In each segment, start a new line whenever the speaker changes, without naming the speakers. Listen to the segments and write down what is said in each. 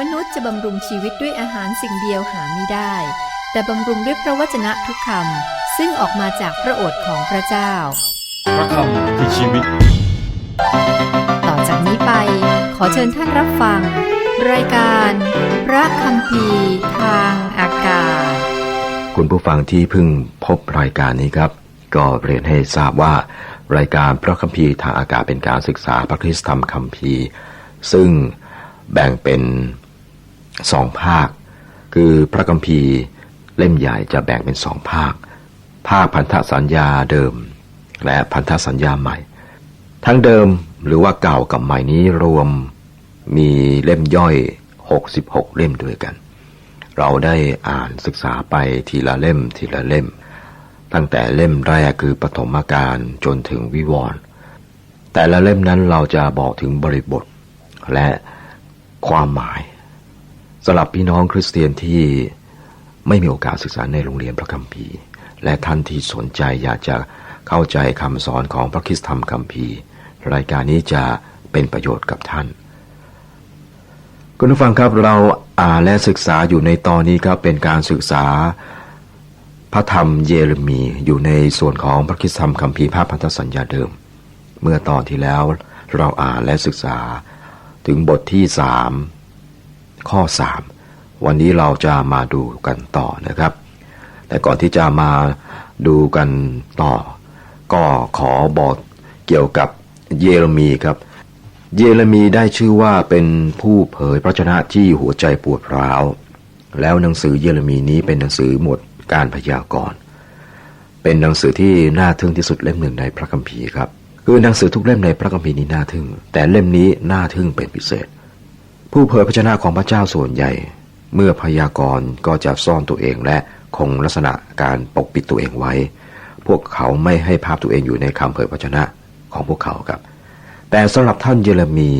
มนุษย์จะบำรุงชีวิตด้วยอาหารสิ่งเดียวหาไม่ได้แต่บำรุงด้วยพระวจนะทุกคำซึ่งออกมาจากพระโอษฐ์ของพระเจ้า
พระคำคือชีวิต
ต่อจากนี้ไปขอเชิญท่านรับฟังรายการพระคัมภีร์ทางอากาศ
คุณผู้ฟังที่เพิ่งพบรายการนี้ครับก็เรียนให้ทราบว่ารายการพระคัมภีร์ทางอากาศเป็นการศึกษาพระคริสตธรรมคัมภีร์ซึ่งแบ่งเป็น2ภาคคือพระคัมภีร์เล่มใหญ่จะแบ่งเป็น2ภาคพันธสัญญาเดิมและพันธสัญญาใหม่ทั้งเดิมหรือว่าเก่ากับใหม่นี้รวมมีเล่มย่อย66เล่มด้วยกันเราได้อ่านศึกษาไปทีละเล่มทีละเล่มตั้งแต่เล่มแรกคือปฐมกาลจนถึงวิวรณ์แต่ละเล่มนั้นเราจะบอกถึงบริบทและความหมายสำหรับพี่น้องคริสเตียนที่ไม่มีโอกาสศึกษาในโรงเรียนพระคัมภีร์และท่านที่สนใจอยากจะเข้าใจคำสอนของพระคริสตธรรมคัมภีร์รายการนี้จะเป็นประโยชน์กับท่านคุณผู้ฟังครับเราอ่านและศึกษาอยู่ในตอนนี้ครับเป็นการศึกษาพระธรรมเยเรมีอยู่ในส่วนของพระคริสตธรรมคัมภีร์ภาคพันธสัญญาเดิมเมื่อตอนที่แล้วเราอ่านและศึกษาถึงบทที่3ข้อ3วันนี้เราจะมาดูกันต่อนะครับแต่ก่อนที่จะมาดูกันต่อก็ขอบอกเกี่ยวกับเยเรมีครับเยเรมีได้ชื่อว่าเป็นผู้เผยพระวจนะที่หัวใจปวดร้าวแล้วหนังสือเยเรมีนี้เป็นหนังสือหมวดการพยากรณ์เป็นหนังสือที่น่าทึ่งที่สุดเล่มหนึ่งในพระคัมภีร์ครับคือหนังสือทุกเล่มในพระคัมภีร์นี้น่าทึ่งแต่เล่มนี้น่าทึ่งเป็นพิเศษผู้เผยพระวจนะของพระเจ้าส่วนใหญ่เมื่อพยากรณ์ก็จะซ่อนตัวเองและคงลักษณะการปกปิดตัวเองไว้พวกเขาไม่ให้ภาพตัวเองอยู่ในคำเผยพระวจนะของพวกเขาครับแต่สำหรับท่านเยเรมี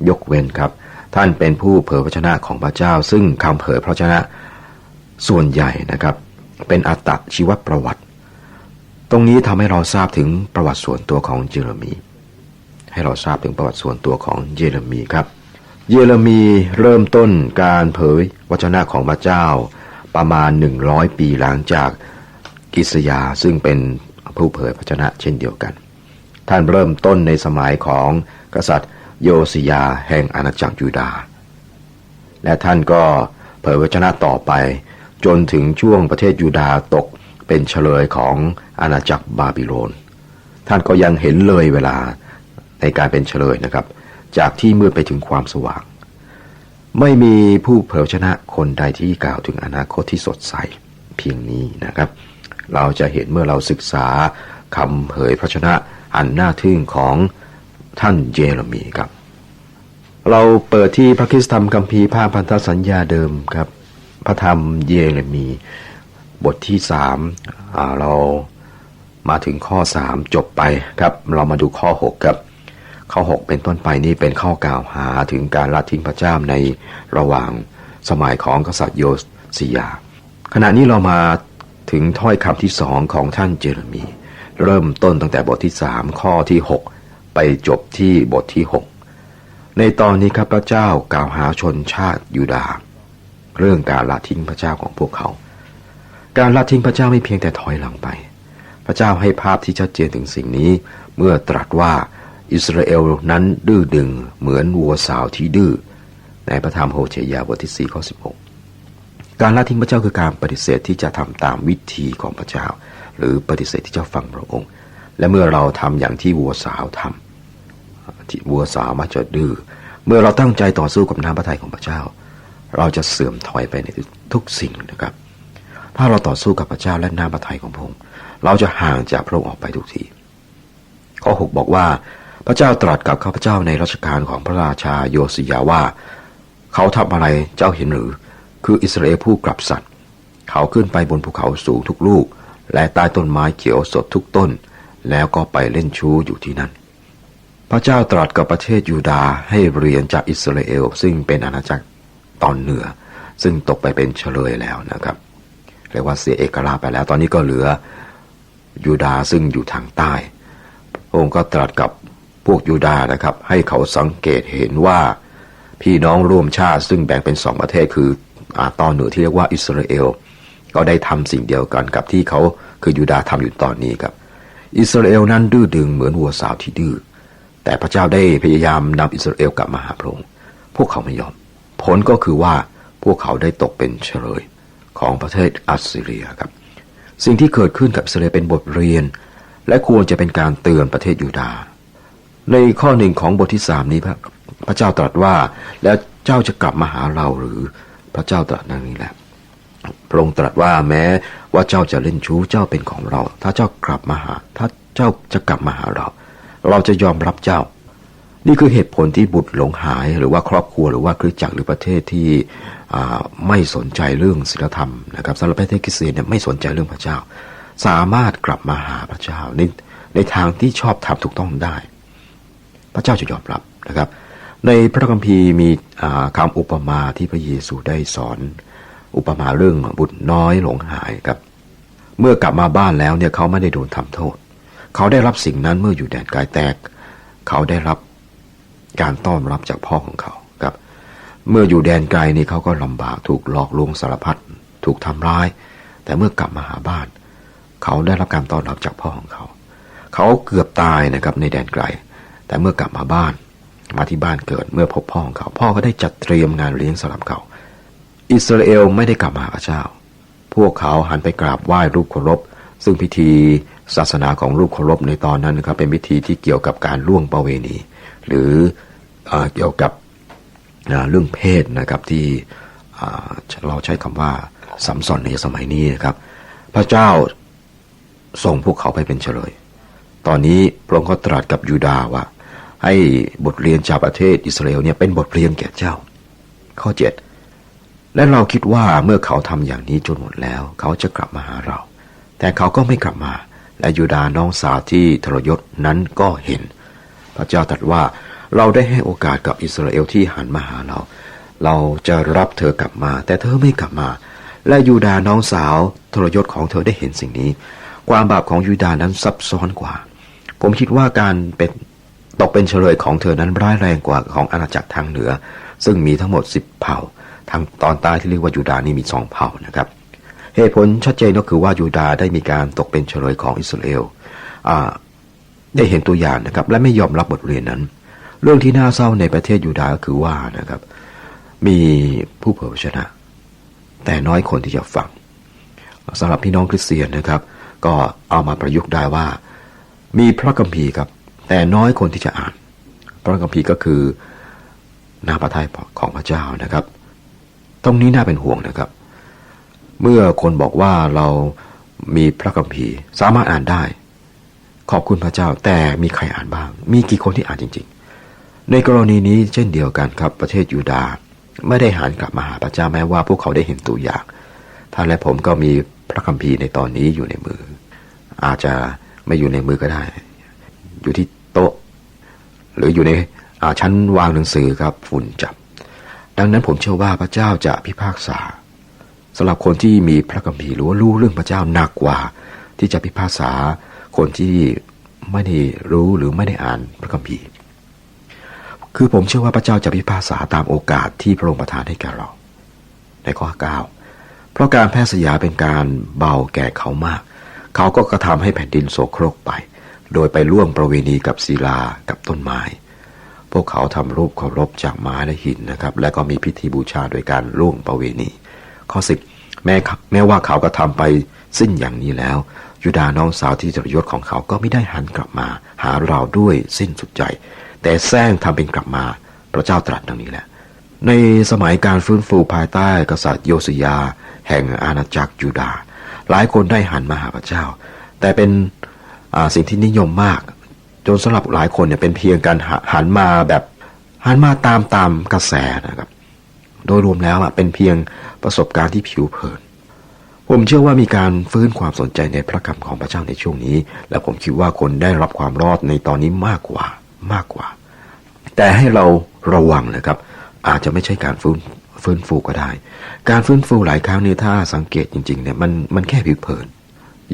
ยกเว้นครับท่านเป็นผู้เผยพระวจนะของพระเจ้าซึ่งคำเผยพระวจนะส่วนใหญ่นะครับเป็นอัตชีวประวัติตรงนี้ทำให้เราทราบถึงประวัติส่วนตัวของเยเรมีให้เราทราบถึงประวัติส่วนตัวของเยเรมีครับเยเรมีเริ่มต้นการเผยวจนะของพระเจ้าประมาณ100ปีหลังจากอิสยาห์ซึ่งเป็นผู้เผยพระวจนะเช่นเดียวกันท่านเริ่มต้นในสมัยของกษัตริย์โยสิยาห์แห่งอาณาจักรยูดาห์และท่านก็เผยวจนะต่อไปจนถึงช่วงประเทศยูดาห์ตกเป็นเฉลยของอาณาจักรบาบิโลนท่านก็ยังเห็นเลยเวลาในการเป็นเฉลยนะครับจากที่มืดไปถึงความสว่างไม่มีผู้เผยพระวจนะคนใดที่กล่าวถึงอนาคตที่สดใสเพียงนี้นะครับเราจะเห็นเมื่อเราศึกษาคำเผยพระวจนะอันน่าทึ่งของท่านเยเรมีครับเราเปิดที่พระคริสตธรรมคัมภีร์ภาคพันธสัญญาเดิมครับพระธรรมเยเรมีบทที่3เรามาถึงข้อ3จบไปครับเรามาดูข้อ6ครับข้อ6เป็นต้นไปนี่เป็นข้อกล่าวหาถึงการละทิ้งพระเจ้าในระหว่างสมัยของกษัตริย์โยสิยาห์ขณะนี้เรามาถึงถ้อยคำที่2ของท่านเยเรมีเริ่มต้นตั้งแต่บทที่3ข้อที่6ไปจบที่บทที่6ในตอนนี้ครับพระเจ้ากล่าวหาชนชาติยูดาห์เรื่องการละทิ้งพระเจ้าของพวกเขาการละทิ้งพระเจ้าไม่เพียงแต่ถอยหลังไปพระเจ้าให้ภาพที่ชัดเจนถึงสิ่งนี้เมื่อตรัสว่าอิสราเอลนั้นดื้อดึงเหมือนวัวสาวที่ดื้อในพระธรรมโฮเชยาบทที่4ข้อ16การละทิ้งพระเจ้าคือการปฏิเสธที่จะทำตามวิธีของพระเจ้าหรือปฏิเสธที่จะฟังพระองค์และเมื่อเราทำอย่างที่วัวสาวทำที่วัวสาวมักจะดื้อเมื่อเราตั้งใจต่อสู้กับน้ำพระทัยของพระเจ้าเราจะเสื่อมถอยไปในทุกสิ่งนะครับถ้าเราต่อสู้กับพระเจ้าและน้ำพระทัยของพระองค์เราจะห่างจากพระองค์ออกไปทุกทีข้อ6บอกว่าพระเจ้าตรัสกับข้าพเจ้าในรัชกาลของพระราชาโยสิยาห์ว่าเขาทำอะไรเจ้าเห็นหรือคืออิสราเอลผู้กลับสัตว์เขาขึ้นไปบนภูเขาสูงทุกลูกและใต้ต้นไม้เขียวสดทุกต้นแล้วก็ไปเล่นชู้อยู่ที่นั่นพระเจ้าตรัสกับประเทศยูดาห์ให้เรียนจากอิสราเอลซึ่งเป็นอาณาจักรตอนเหนือซึ่งตกไปเป็นเฉลยแล้วนะครับเรียกว่าเสียเอกราชไปแล้วตอนนี้ก็เหลือยูดาห์ซึ่งอยู่ทางใต้พระองค์ก็ตรัสกับพวกยูดาห์นะครับให้เขาสังเกตเห็นว่า พี่น้องร่วมชาติซึ่งแบ่งเป็น2ประเทศคือตอนเหนือที่เรียกว่าอิสราเอลก็ได้ทำสิ่งเดียวกันกับที่เขาคือยูดาห์ทำอยู่ตอนนี้ครับอิสราเอลนั้นดื้อดึงเหมือนวัวสาวที่ดื้อแต่พระเจ้าได้พยายามนำอิสราเอลกลับมาหาพระองค์พวกเขาไม่ยอมผลก็คือว่าพวกเขาได้ตกเป็นเฉลยของประเทศอัสซีเรียครับสิ่งที่เกิดขึ้นกับอิสราเอลเป็นบทเรียนและควรจะเป็นการเตือนประเทศยูดาห์ในข้อ1ของบทที่3นี้พระเจ้าตรัสว่าแล้วเจ้าจะกลับมาหาเราหรือพระเจ้าตรัสดังนี้แหละพระองค์ตรัสว่าแม้ว่าเจ้าจะเล่นชู้เจ้าเป็นของเราถ้าเจ้ากลับมาหาถ้าเจ้าจะกลับมาหาเราจะยอมรับเจ้านี่คือเหตุผลที่บุตรหลงหายหรือว่าครอบครัวหรือว่าคริสตจักรหรือประเทศที่ไม่สนใจเรื่องศีลธรรมนะครับสำหรับประเทศคริสเตียนเนี่ยไม่สนใจเรื่องพระเจ้าสามารถกลับมาหาพระเจ้าในทางที่ชอบธรรมถูกต้องได้พระเจ้าจะยอมรับนะครับในพระคัมภีร์มีคำอุปมาที่พระเยซูได้สอนอุปมาเรื่องบุตรน้อยหลงหายครับเมื่อกลับมาบ้านแล้วเนี่ยเขาไม่ได้โดนทำโทษเขาได้รับสิ่งนั้นเมื่ออยู่แดนไกลแตกเขาได้รับการต้อนรับจากพ่อของเขาครับเมื่ออยู่แดนไกลนี่เขาก็ลำบากถูกหลอกลวงสารพัดถูกทำร้ายแต่เมื่อกลับมาหาบ้านเขาได้รับการต้อนรับจากพ่อของเขาเขาเกือบตายนะครับในแดนไกลแต่เมื่อกลับมาบ้านมาที่บ้านเกิดเมื่อพบพ่อของเขาพ่อก็ได้จัดเตรียมงานเลี้ยงสำหรับเขาอิสราเอลไม่ได้กลับมาหาพระเจ้าพวกเขาหันไปกราบไหว้รูปเคารพซึ่งพิธีศาสนาของรูปเคารพในตอนนั้นนะครับเป็นพิธีที่เกี่ยวกับการล่วงประเวณีหรือเกี่ยวกับเรื่องเพศนะครับที่เราใช้คำว่าสัมสอนในสมัยนี้นะครับพระเจ้าส่งพวกเขาไปเป็นเฉลยตอนนี้พระองค์ก็ตรัสกับยูดาห์ว่าให้บทเรียนจากประเทศอิสราเอลเนี่ยเป็นบทเรียนแก่เจ้าข้อ7และเราคิดว่าเมื่อเขาทำอย่างนี้จนหมดแล้วเขาจะกลับมาหาเราแต่เขาก็ไม่กลับมาและยูดาห์น้องสาวที่ทรยศนั้นก็เห็นพระเจ้าตรัสว่าเราได้ให้โอกาสกับอิสราเอลที่หันมาหาเราจะรับเธอกลับมาแต่เธอไม่กลับมาและยูดาห์น้องสาวทรยศของเธอได้เห็นสิ่งนี้ความบาปของยูดาห์นั้นซับซ้อนกว่าผมคิดว่าการตกเป็นเฉลยของเธอนั้นร้ายแรงกว่าของอาณาจักรทางเหนือซึ่งมีทั้งหมด10เผ่าทางตอนใต้ที่เรียกว่ายูดาห์นี่มี2เผ่านะครับเหตุผลชัดเจนก็คือว่ายูดาห์ได้มีการตกเป็นเฉลยของอิสราเอลได้เห็นตัวอย่างนะครับและไม่ยอมรับบทเรียนนั้นเรื่องที่น่าเศร้าในประเทศยูดาห์ก็คือว่านะครับมีผู้เผยพระชนะแต่น้อยคนที่จะฟังสำหรับพี่น้องคริสเตียนนะครับก็เอามาประยุกต์ได้ว่ามีพระคัมภีร์ครับแต่น้อยคนที่จะอ่านพระคัมภีร์ก็คือน้ำพระทัยของพระเจ้านะครับตรงนี้น่าเป็นห่วงนะครับเมื่อคนบอกว่าเรามีพระคัมภีร์สามารถอ่านได้ขอบคุณพระเจ้าแต่มีใครอ่านบ้างมีกี่คนที่อ่านจริงๆในกรณีนี้เช่นเดียวกันครับประเทศยูดาห์ไม่ได้หันกลับมาหาพระเจ้าแม้ว่าพวกเขาได้เห็นตัวอย่างท่านและผมก็มีพระคัมภีร์ในตอนนี้อยู่ในมืออาจจะไม่อยู่ในมือก็ได้อยู่ที่โต๊ะหรืออยู่ในชั้นวางหนังสือครับฝุ่นจับดังนั้นผมเชื่อว่าพระเจ้าจะพิพากษาสำหรับคนที่มีพระคัมภีร์หรือว่ารู้เรื่องพระเจ้าหนักกว่าที่จะพิพากษาคนที่ไม่ได้รู้หรือไม่ได้อ่านพระคัมภีร์คือผมเชื่อว่าพระเจ้าจะพิพากษาตามโอกาสที่พระองค์ประทานให้แก่เราในข้อ9เพราะการแพร่สยาเป็นการเบาแก่เขามากเขาก็กระทำให้แผ่นดินโศกโครกไปโดยไปล่วงประเวณีกับศิลากับต้นไม้พวกเขาทำรูปเคารพจากไม้และหินนะครับและก็มีพิธีบูชาโดยการล่วงประเวณีข้อ10แม้ว่าเขาก็ทำไปสิ้นอย่างนี้แล้วยูดาห์น้องสาวที่ทรยศของเขาก็ไม่ได้หันกลับมาหาเราด้วยสิ้นสุดใจแต่แซงทำเป็นกลับมาพระเจ้าตรัสดังนี้แหละในสมัยการฟื้นฟูภายใต้กษัตริย์โยสิยาแห่งอาณาจักรยูดาห์หลายคนได้หันมาหาพระเจ้าแต่เป็นสิ่งที่นิยมมากจนสำหรับหลายคนเนี่ยเป็นเพียงการหันมาตามกระแสนะครับโดยรวมแล้วเป็นเพียงประสบการณ์ที่ผิวเผินผมเชื่อว่ามีการฟื้นความสนใจในพระคำของพระเจ้าในช่วงนี้และผมคิดว่าคนได้รับความรอดในตอนนี้มากกว่าแต่ให้เราระวังนะครับอาจจะไม่ใช่การฟื้นฟูก็ได้การฟื้นฟูหลายครั้งเนี่ยถ้าสังเกตจริงๆเนี่ยมันแค่ผิวเผิน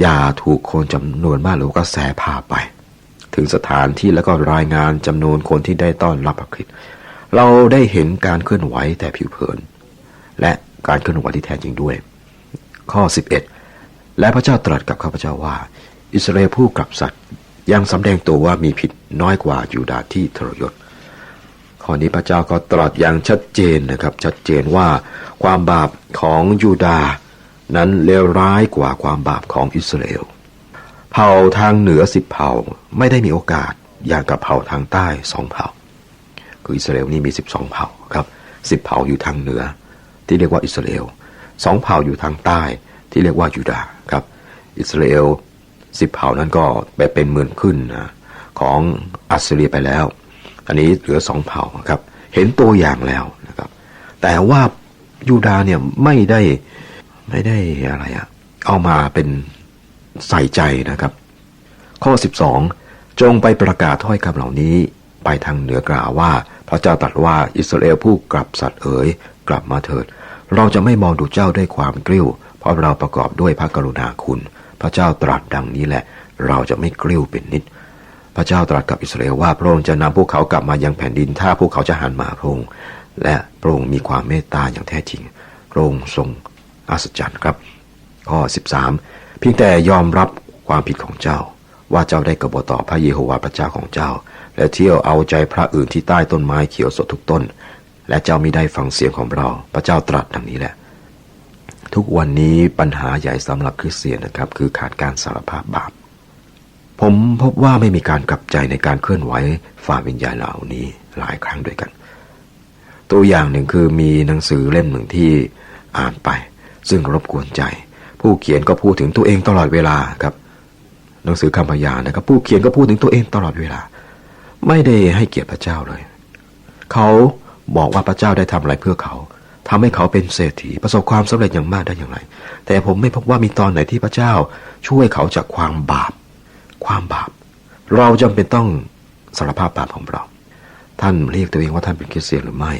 อย่าถูกคนจำนวนมากหรือกระแสพาไปถึงสถานที่แล้วก็รายงานจำนวนคนที่ได้ต้อนรับพระคริสต์ เราได้เห็นการเคลื่อนไหวแต่ผิวเผินและการเคลื่อนไหวที่แท้จริงด้วยข้อ11และพระเจ้าตรัสกับข้าพเจ้าว่าอิสราเอลผู้กลับสัตย์ยังสำแดงตัวว่ามีผิดน้อยกว่ายูดาห์ที่ทรยศข้อนี้พระเจ้าก็ตรัสอย่างชัดเจนนะครับชัดเจนว่าความบาปของยูดาห์นั้นเลวร้ายกว่าความบาปของอิสราเอลเผ่าทางเหนือ10เผ่าไม่ได้มีโอกาสอย่างกับเผ่าทางใต้2เผ่าคืออิสราเอลนี่มี12เผ่าครับ10เผ่าอยู่ทางเหนือที่เรียกว่าอิสราเอล2เผ่าอยู่ทางใต้ที่เรียกว่ายูดาห์ครับอิสราเอล10เผ่านั้นก็ไปเป็นเมืองขึ้นของอัสซีเรียไปแล้วอันนี้เหลือ2เผ่าครับเห็นตัวอย่างแล้วนะครับแต่ว่ายูดาห์เนี่ยไม่ได้อะไรเอามาเป็นใส่ใจนะครับข้อ12จงไปประกาศถ้อยคำเหล่านี้ไปทางเหนือกล่าวว่าพระเจ้าตรัสว่าอิสราเอลผู้กลับสัตย์เอ๋ยกลับมาเถิดเราจะไม่มองดูเจ้าด้วยความกริ้วเพราะเราประกอบด้วยพระกรุณาคุณพระเจ้าตรัสดังนี้แหละเราจะไม่กริ้วเป็นนิดพระเจ้าตรัสกับอิสราเอลว่าพระองค์จะนำพวกเขากลับมายังแผ่นดินถ้าพวกเขาจะหันมาพระองค์และพระองค์มีความเมตตาอย่างแท้จริงพระองค์ทรงอัศจรรย์ครับข้อ13เพียงแต่ยอมรับความผิดของเจ้าว่าเจ้าได้กบฏต่อพระเยโฮวาห์พระเจ้าของเจ้าและเที่ยวเอาใจพระอื่นที่ใต้ต้นไม้เขียวสดทุกต้นและเจ้ามิได้ฟังเสียงของเราพระเจ้าตรัสดังนี้แหละทุกวันนี้ปัญหาใหญ่สำหรับคริสเตียนนะครับคือขาดการสารภาพบาปผมพบว่าไม่มีการกลับใจในการเคลื่อนไหวฝ่าวิญญาณเหล่านี้หลายครั้งด้วยกันตัวอย่างหนึ่งคือมีหนังสือเล่มหนึ่งที่อ่านไปซึ่งรบกวนใจผู้เขียนก็พูดถึงตัวเองตลอดเวลาครับหนังสือคำพยานนะครับผู้เขียนก็พูดถึงตัวเองตลอดเวลาไม่ได้ให้เกียรติพระเจ้าเลยเขาบอกว่าพระเจ้าได้ทำอะไรเพื่อเขาทำให้เขาเป็นเศรษฐีประสบความสำเร็จอย่างมากได้อย่างไรแต่ผมไม่พบว่ามีตอนไหนที่พระเจ้าช่วยเขาจากความบาปเราจำเป็นต้องสารภาพบาปของเราท่านเรียกตัวเองว่าท่านเป็นคริสเตียนหรือไม่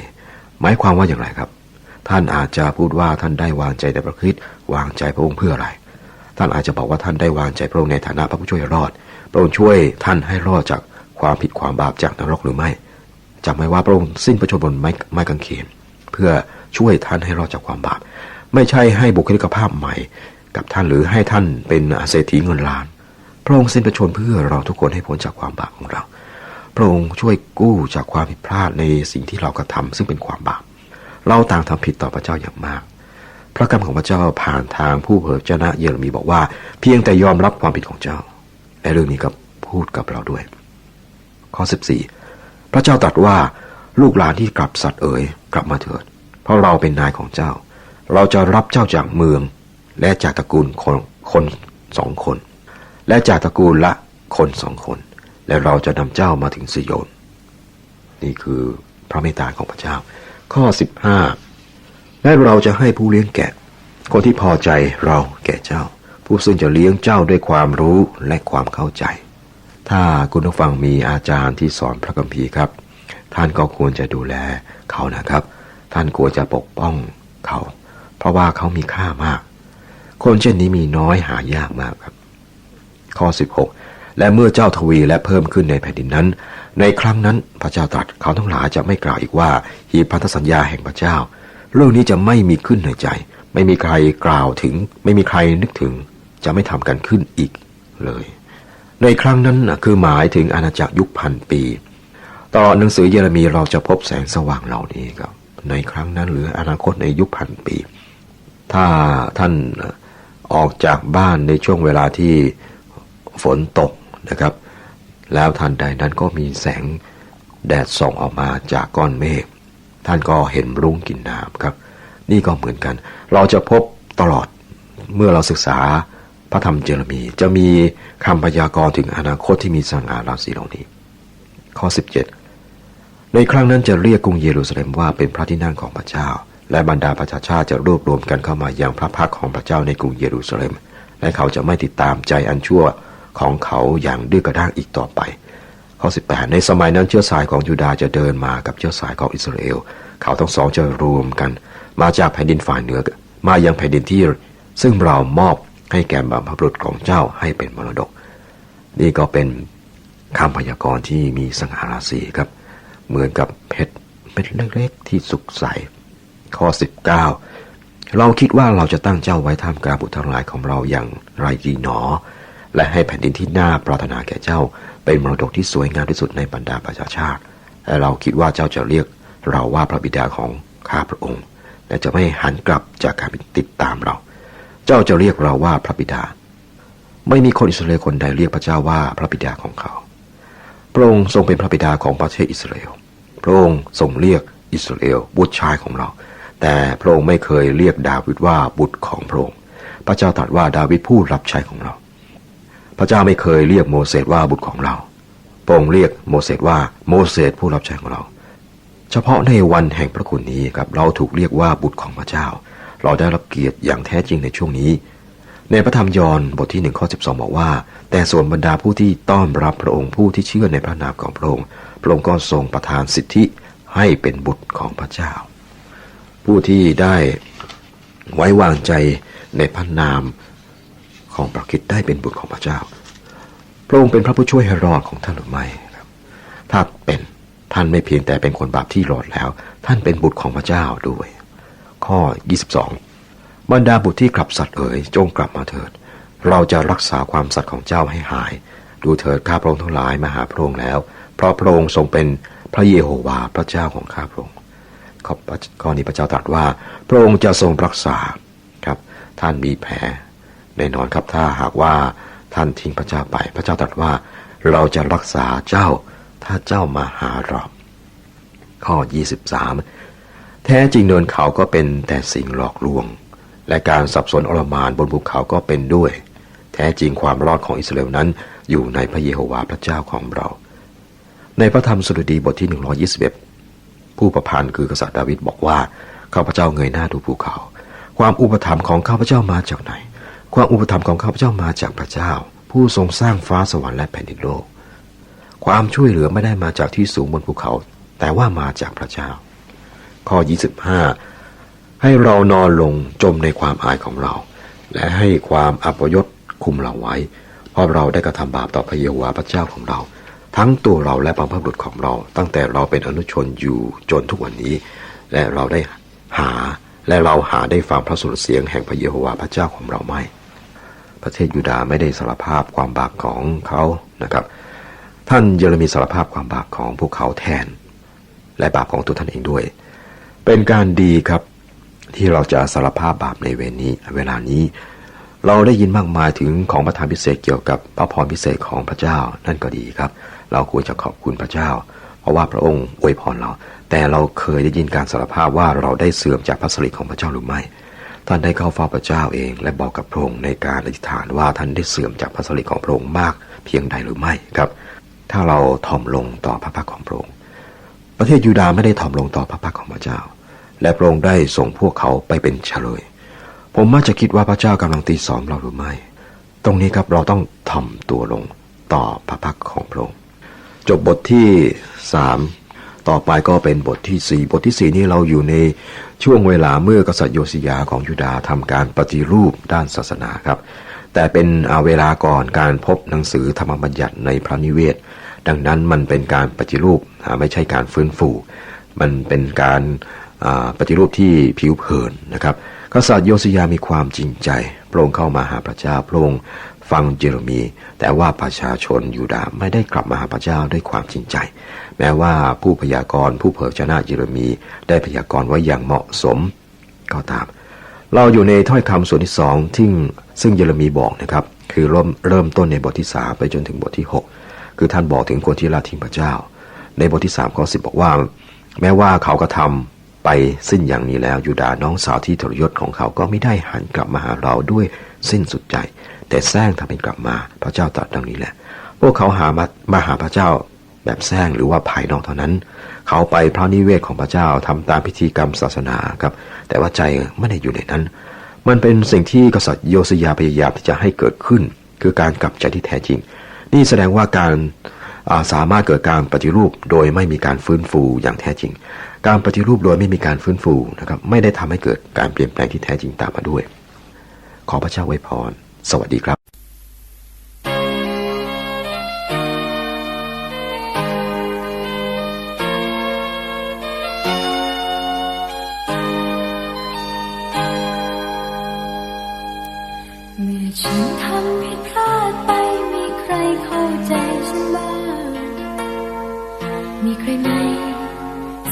หมายความว่าอย่างไรครับท่านอาจจะพูดว่าท่านได้วางใจในพระคริสต์วางใจพระองค์เพื่ออะไรท่านอาจจะบอกว่าท่านได้วางใจพระองค์ในฐานะพระผู้ช่วยรอดพระองค์ช่วยท่านให้รอดจากความผิดความบาปจากนรกหรือไม่จำไว้ว่าพระองค์สิ้นพระชนม์บนไม้กางเขนเพื่อช่วยท่านให้รอดจากความบาปไม่ใช่ให้บุคลิกภาพใหม่กับท่านหรือให้ท่านเป็นเศรษฐีเงินล้านพระองค์สิ้นพระชนม์เพื่อเราทุกคนให้พ้นจากความบาปของเราพระองค์ช่วยกู้จากความผิดพลาดในสิ่งที่เรากระทำซึ่งเป็นความบาปเราต่างทำผิดต่อพระเจ้าอย่างมากพระคำของพระเจ้าผ่านทางผู้เผยพระชนะเยเรมีบอกว่าเพียงแต่ยอมรับความผิดของเจ้าและเรื่องนี้ก็พูดกับเราด้วยข้อ14พระเจ้าตรัสว่าลูกหลานที่กลับสัตย์เอ๋ยกลับมาเถิดเพราะเราเป็นนายของเจ้าเราจะรับเจ้าจากเมืองและจากตระกูลคน2 คนและจากตระกูลละคน2 คนและเราจะนำเจ้ามาถึงซิโยนนี่คือพระเมตตาของพระเจ้าข้อ15และเราจะให้ผู้เลี้ยงแกะคนที่พอใจเราแก่เจ้าผู้ซึ่งจะเลี้ยงเจ้าด้วยความรู้และความเข้าใจถ้าคุณผู้ฟังมีอาจารย์ที่สอนพระคัมภีร์ครับท่านก็ควรจะดูแลเขานะครับท่านควรจะปกป้องเขาเพราะว่าเขามีค่ามากคนเช่นนี้มีน้อยหายากมากครับข้อ16และเมื่อเจ้าทวีและเพิ่มขึ้นในแผ่นดินนั้นในครั้งนั้นพระเจ้าตรัสเขาทั้งหลายจะไม่กล่าวอีกว่าหีบพันธสัญญาแห่งพระเจ้าเรื่องนี้จะไม่มีขึ้นในใจไม่มีใครกล่าวถึงไม่มีใครนึกถึงจะไม่ทำกันขึ้นอีกเลยในครั้งนั้นคือหมายถึงอาณาจักรยุค1,000 ปีต่อหนังสือเยเรมีเราจะพบแสงสว่างเหล่านี้ครับในครั้งนั้นหรืออนาคตในยุค1,000 ปีถ้าท่านออกจากบ้านในช่วงเวลาที่ฝนตกนะครับแล้วทันใดนั้นก็มีแสงแดดส่องออกมาจากก้อนเมฆท่านก็เห็นรุ้งกินน้ำครับนี่ก็เหมือนกันเราจะพบตลอดเมื่อเราศึกษาพระธรรมเยเรมีจะมีคำพยากรณ์ถึงอนาคตที่มีสง่าราศีเหล่านี้ข้อ17ในครั้งนั้นจะเรียกกรุงเยรูซาเล็มว่าเป็นพระที่นั่งของพระเจ้าและบรรดาประชาชาติจะรวบรวมกันเข้ามายังพระพักของพระเจ้าในกรุงเยรูซาเล็มและเขาจะไม่ติดตามใจอันชั่วของเขาอย่างดื้อกระด้างอีกต่อไปข้อ18ในสมัยนั้นเชื้อสายของยูดาห์จะเดินมากับเชื้อสายของอิสราเอลเขาทั้งสองจะรวมกันมาจากแผ่นดินฝ่ายเหนือมายังแผ่นดินที่ซึ่งเรามอบให้แก่บรรพบุรุษของเจ้าให้เป็นมรดกนี่ก็เป็นคำพยากรณ์ที่มีสง่าราศีครับเหมือนกับเพชร เม็ดเล็กๆที่สุกใสข้อ 19เราคิดว่าเราจะตั้งเจ้าไว้ท่ามกลางบุตรทั้งหลายของเราอย่างไรดีหนอและให้แผ่นดินที่น่าปรารถนาแก่เจ้าเป็นมรดกที่สวยงามที่สุดในบรรดาประชาชาติและเราคิดว่าเจ้าจะเรียกเราว่าพระบิดาของข้าพระองค์และจะไม่หันกลับจากการติดตามเราเจ้าจะเรียกเราว่าพระบิดาไม่มีคนอิสราเอลคนใดเรียกพระเจ้าว่าพระบิดาของเขาพระองค์ทรงเป็นพระบิดาของประเทศอิสราเอลพระองค์ทรงเรียกอิสราเอลบุตรชายของเราแต่พระองค์ไม่เคยเรียกดาวิดว่าบุตรของพระองค์พระเจ้าตรัสว่าดาวิดผู้รับใช้ของเราพระเจ้าไม่เคยเรียกโมเสสว่าบุตรของเราพระองค์เรียกโมเสสว่าโมเสสผู้รับใช้ของเราเฉพาะในวันแห่งพระคุณนี้ครับเราถูกเรียกว่าบุตรของพระเจ้าเราได้รับเกียรติอย่างแท้จริงในช่วงนี้ในพระธรรมยอห์นบทที่1ข้อ12บอกว่าแต่ส่วนบรรดาผู้ที่ต้อนรับพระองค์ผู้ที่เชื่อในพระนามของพระองค์พระองค์ก็ทรงประทานสิทธิให้เป็นบุตรของพระเจ้าผู้ที่ได้ไว้วางใจในพระนามของพระคริสต์ได้เป็นบุตรของพระเจ้าพระองค์เป็นพระผู้ช่วยให้รอดของท่านหรือไม่ครับถ้าเป็นท่านไม่เพียงแต่เป็นคนบาปที่รอดแล้วท่านเป็นบุตรของพระเจ้าด้วยข้อ22บรรดาบุตรที่กลับสัตว์เอ๋ยจงกลับมาเถิดเราจะรักษาความสัตย์ของเจ้าให้หายดูเถิดข้าพระองค์ทั้งหลายมาหาพระองค์แล้วเพราะพระองค์ทรงเป็นพระเยโฮวาห์พระเจ้าของข้าพระองค์ข้อนี้พระเจ้าตรัสว่าพระองค์จะทรงรักษาครับท่านมีแผลแน่นอนครับถ้าหากว่าท่านทิ้งพระเจ้าไปพระเจ้าตรัสว่าเราจะรักษาเจ้าถ้าเจ้ามาหาเราข้อ23แท้จริงเนินเขาก็เป็นแต่สิ่งหลอกลวงและการสับสนอลหม่านบนภูเขาก็เป็นด้วยแท้จริงความรอดของอิสราเอลนั้นอยู่ในพระเยโฮวาห์พระเจ้าของเราในพระธรรมสดุดีบทที่121ผู้ประพันธ์คือกษัตริย์ดาวิดบอกว่าข้าพเจ้าเงยหน้าดูภูเขาความอุปถัมภ์ของข้าพเจ้ามาจากไหนความอุปถัมภ์ของข้าพเจ้ามาจากพระเจ้าผู้ทรงสร้างฟ้าสวรรค์และแผ่นดินโลกความช่วยเหลือไม่ได้มาจากที่สูงบนภูเขาแต่ว่ามาจากพระเจ้าข้อ25ให้เรานอนลงจมในความอายของเราและให้ความอัปยศคุมเราไว้เพราะเราได้กระทำบาปต่อพระเยโฮวาห์พระเจ้าของเราทั้งตัวเราและบรรพบุรุษของเราตั้งแต่เราเป็นอนุชนอยู่จนทุกวันนี้และเราหาได้ฟังพระสุรเสียงแห่งพระเยโฮวาห์พระเจ้าของเราไม่ประเทศยูดาห์ไม่ได้สารภาพความบาปของเขานะครับท่านเยเรมีสารภาพความบาปของพวกเขาแทนและบาปของตัวท่านเองด้วยเป็นการดีครับที่เราจะสารภาพบาปในเวลานี้เราได้ยินมากมายถึงของประทานพิเศษเกี่ยวกับพระพรพิเศษของพระเจ้านั่นก็ดีครับเราควรจะขอบคุณพระเจ้าเพราะว่าพระองค์อวยพรเราแต่เราเคยได้ยินการสารภาพว่าเราได้เสื่อมจากพระสิริของพระเจ้าหรือไม่ท่านได้เข้าเฝ้าพระเจ้าเองและบอกกับพระองค์ในการอธิษฐานว่าท่านได้เสื่อมจากพระสิริของพระองค์มากเพียงใดหรือไม่ครับถ้าเราถ่อมลงต่อพระพักของพระองค์ประเทศยูดาห์ไม่ได้ถ่อมลงต่อพระพักของพระเจ้าและพระองค์ได้ส่งพวกเขาไปเป็นเฉลยผมมักจะคิดว่าพระเจ้ากำลังตีสอนเราหรือไม่ตรงนี้ครับเราต้องถ่อมตัวลงต่อพระพักของพระองค์จบบทที่3ต่อไปก็เป็นบทที่4บทที่4นี้เราอยู่ในช่วงเวลาเมื่อกษัตริย์โยสิยาของยูดาห์ทำการปฏิรูปด้านศาสนาครับแต่เป็นเวลาก่อนการพบหนังสือธรรมบัญญัติในพระนิเวศดังนั้นมันเป็นการปฏิรูปไม่ใช่การฟื้นฟูมันเป็นการปฏิรูปที่ผิวเผินนะครับกษัตริย์โยสิยามีความจริงใจพระองค์เข้ามาหาพระเจ้าพระองค์ฟังเยเรมีแต่ว่าประชาชนยูดาห์ไม่ได้กลับมาหาพระเจ้าด้วยความจริงใจแม้ว่าผู้พยากรณ์ผู้เผยชนะเยเรมีได้พยากรณ์ไว้อย่างเหมาะสมก็ตามเราอยู่ในถ้อยคำส่วนที่2ซึ่งเยเรมีบอกนะครับคือเริ่มต้นในบทที่3ไปจนถึงบทที่6คือท่านบอกถึงคนที่ละทิ้งพระเจ้าในบทที่3ข้อ10บอกว่าแม้ว่าเขากระทำไปสิ้นอย่างนี้แล้วยูดาห์น้องสาวที่ทรยศของเขาก็ไม่ได้หันกลับมาหาเราด้วยสิ้นสุดใจแต่แซงทำเป็นกลับมาพระเจ้าตรัสดังนี้แหละพวกเขามาหาพระเจ้าแบบแซงหรือว่าภายนอกเท่านั้นเขาไปพระนิเวศของพระเจ้าทำตามพิธีกรรมศาสนาครับแต่ว่าใจไม่ได้อยู่ในนั้นมันเป็นสิ่งที่กษัตริย์โยสิยาพยายามที่จะให้เกิดขึ้นคือการกลับใจที่แท้จริงนี่แสดงว่าการสามารถเกิดการปฏิรูปโดยไม่มีการฟื้นฟูอย่างแท้จริงการปฏิรูปโดยไม่มีการฟื้นฟูนะครับไม่ได้ทำให้เกิดการเปลี่ยนแปลงที่แท้จริงตามมาด้วยขอพระเจ้าอวยพรสวัสดีครับ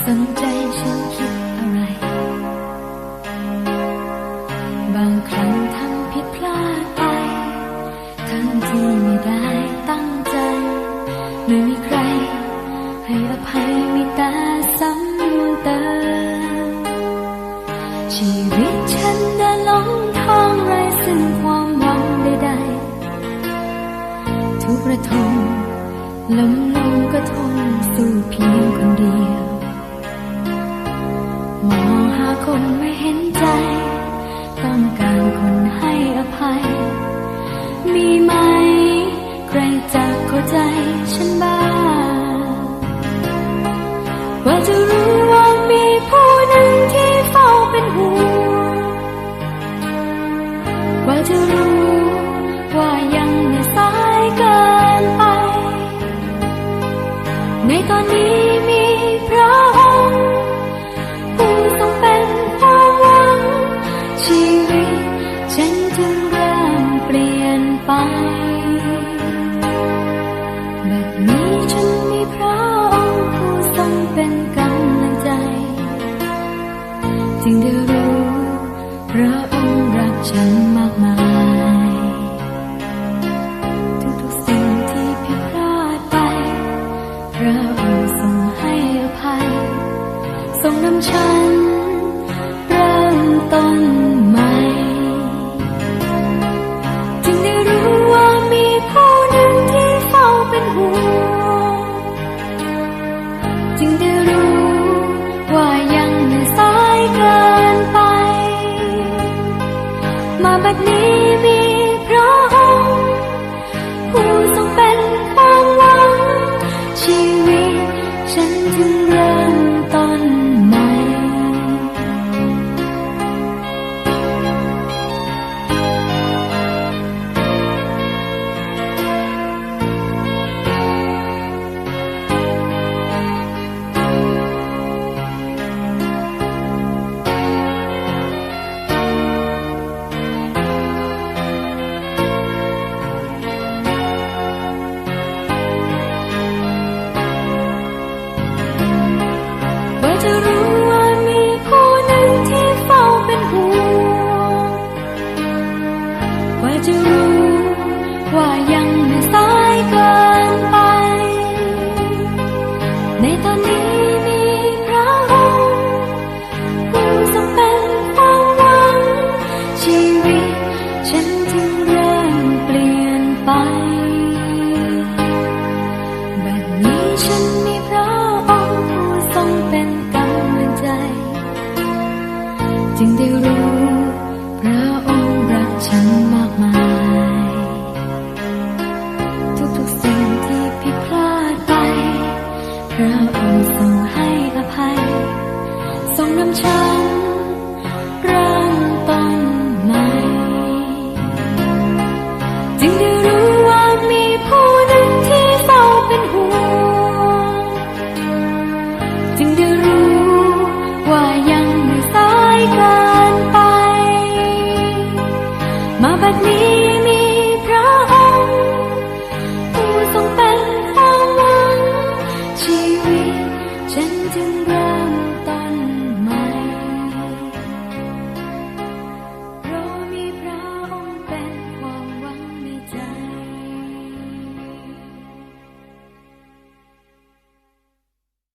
สนใจฉันคิดอะไรบางครั้งทำผิดพลาดไปทั้งที่ไม่ได้ตั้งใจไม่มีใครให้อภัยมีแต่ซ้ำเติมชีวิตฉันเดินหลงทางไร้ซึ่งความหวังใดๆทุกระทมล้มลงก็ทนสู้เพียงคนเดียวมองหาคนไม่เห็นใจต้องการคนให้อภัยมีไหมใครจะเข้าใจฉันบ้างกว่าจะรู้ว่ามีผู้หนึ่งที่เฝ้าเป็นห่วงกว่าจะรู้ว่ายังไม่สายเกินไปในตอนนี้มีพระองค์ผู้ทรงเป็นความหวังชีวิตฉันจึงเริ่มเปลี่ยนไปแบบนี้ฉันมีพระองค์ผู้ทรงเป็นกำลังใจจึงได้รู้พระองค์รักฉันมากมายทุกๆสิ่งที่ผิดพลาดไปพระองค์ทรงให้อภัยทรงนำฉันเริ่มต้นใหม่จึงได้รู้ว่ามีผู้หนึ่งที่เฝ้าเป็นห่วงจึงได้รู้ว่ายังไม่สายเกินไปมาบัดนี้มีพระองค์ผู้ทรงเป็นความหวังชีวิตฉันจึงเริ่มต้นใหม่กว่าจะรู้ว่ามีผู้หนึ่งที่เฝ้าเป็นห่วงกว่าจะรู้ว่ายังไม่สายเกินไปในตอนนี้มีพระองค์ผู้ทรงเป็นความหวังชีวิตฉันจึงเริ่มเปลี่ยนไปแบบนี้ฉันมีพระองค์ผู้ทรงเป็นกำลังใจจึงได้รู้พระองค์รักฉันมากมายทุกๆสิ่งที่ผิดพลาดไปพระองค์ทรงให้อภัยทรงนำฉั